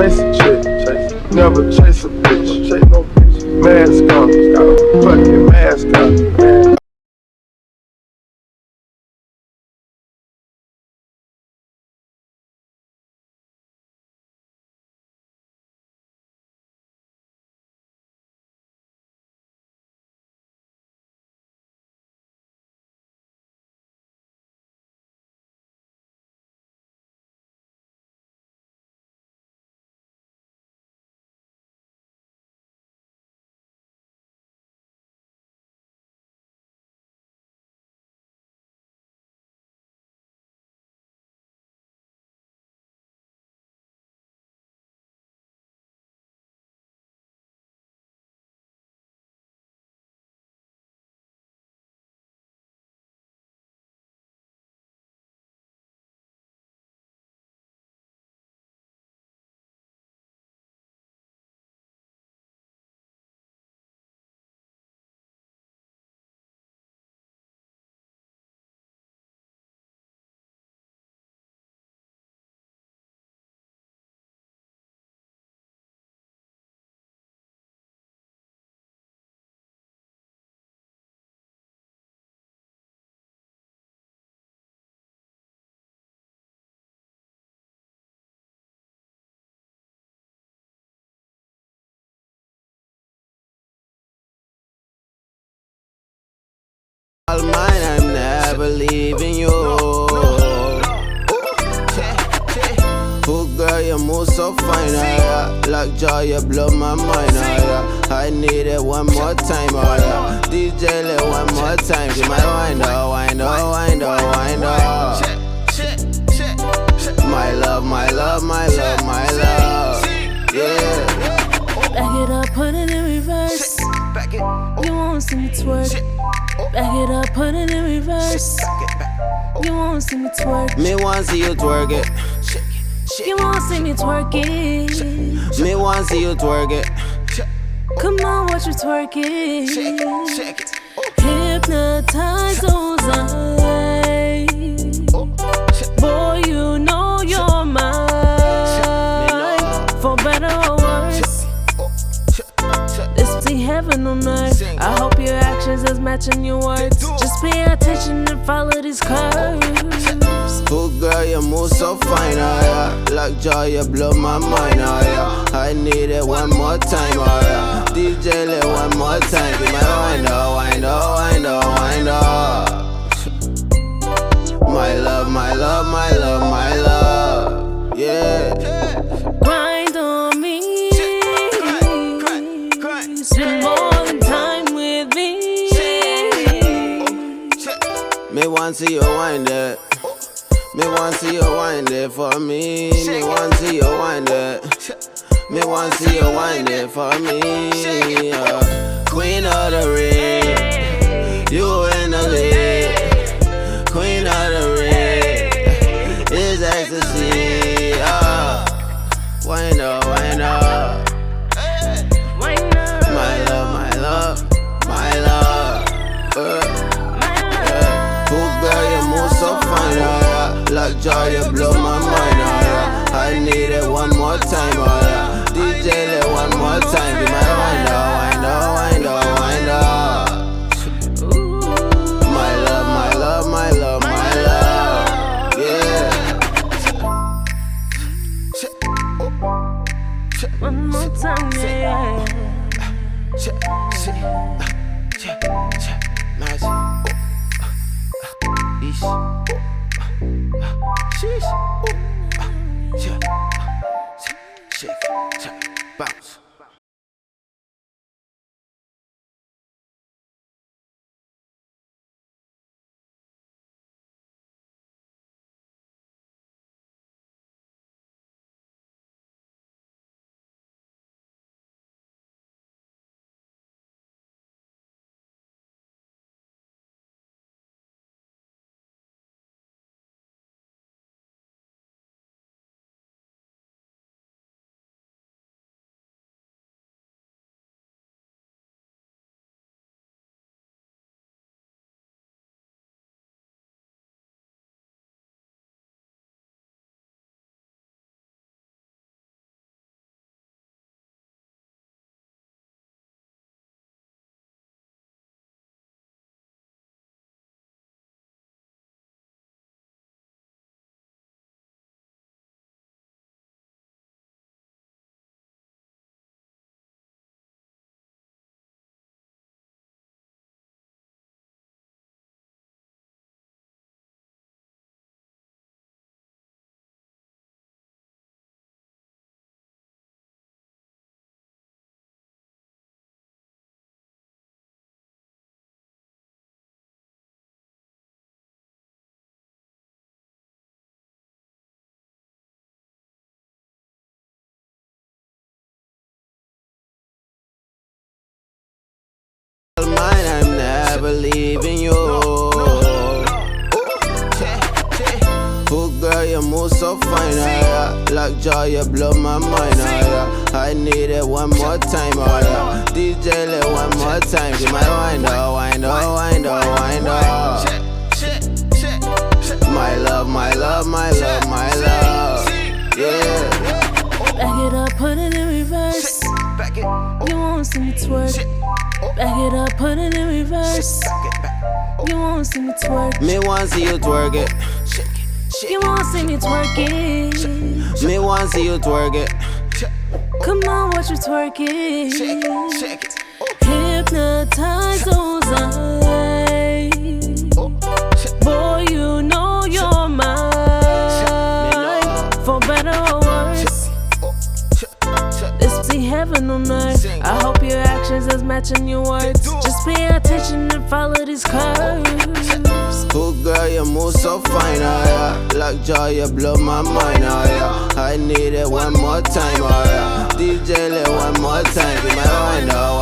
chase a chick, never chase a bitch, chase no bitch. Mask on, got a fucking mask on. All mine, I'm never leaving you. Oh girl, you move so fine, like joy, you blow my mind, I need it one more time, DJ, let one more time. Give my wind up, wind up, wind up, wind up. My love, my love, my love, my love. Yeah. Back it up, put it in reverse. You won't see me twerk. Back it up, put it in reverse. You won't see me twerk. Me want see you twerk it. You won't see me twerk it. Me want see you twerk it. Come on, watch you twerk it. Hypnotize those eyes. Boy, you know you're mine. For better or worse, this be heaven on earth. I hope your actions is matching your words. Just pay attention and follow these curves. Oh girl, you move so fine, like joy, you blow my mind, I need it one more time, DJ, let one more time. Give my wind up, wind up, wind up, wind up. My love, my love, my love, my love. Yeah. Grind on me. Spend more than time with me. Me want see you wind it. Me want see you wind it for me. Me want see you wind it. Me want see you wind it for me. Queen of the ring, you in the lead. Queen of the ring, is ecstasy. Wind up, wind up. My love, my love, my love. Oh girl, you move so fine, like joy, you blow my mind, I need it one more time, DJ, let one more time. Give my wind up, wind up, wind up, wind up. My love, my love, my love, my love. Yeah. One more time, yeah. Nice. Sheesh. Shake, bounce. Lockjaw, you blow my mind, oh yeah. I need it one more time, oh yeah. DJ, let one more time. Give my wind, oh, wind, oh, wind, oh, wind, oh. My love, my love, my love, my love. Yeah. Back it up, put it in reverse. You won't see me twerk. Back it up, put it in reverse. You won't see me twerk. Me want see you twerk it. You won't see me twerking. Me want see you twerk it. Come on, watch you twerk it. Hypnotize those eyes. Boy, you know you're mine. For better or worse, this be heaven on earth. I hope your actions is matching your words. Just pay attention and follow these curves. Oh girl, you move so fine, oh yeah. Lockjaw, you blow my mind, oh yeah. I need it one more time, oh yeah. DJ, let one more time. Give my wind, oh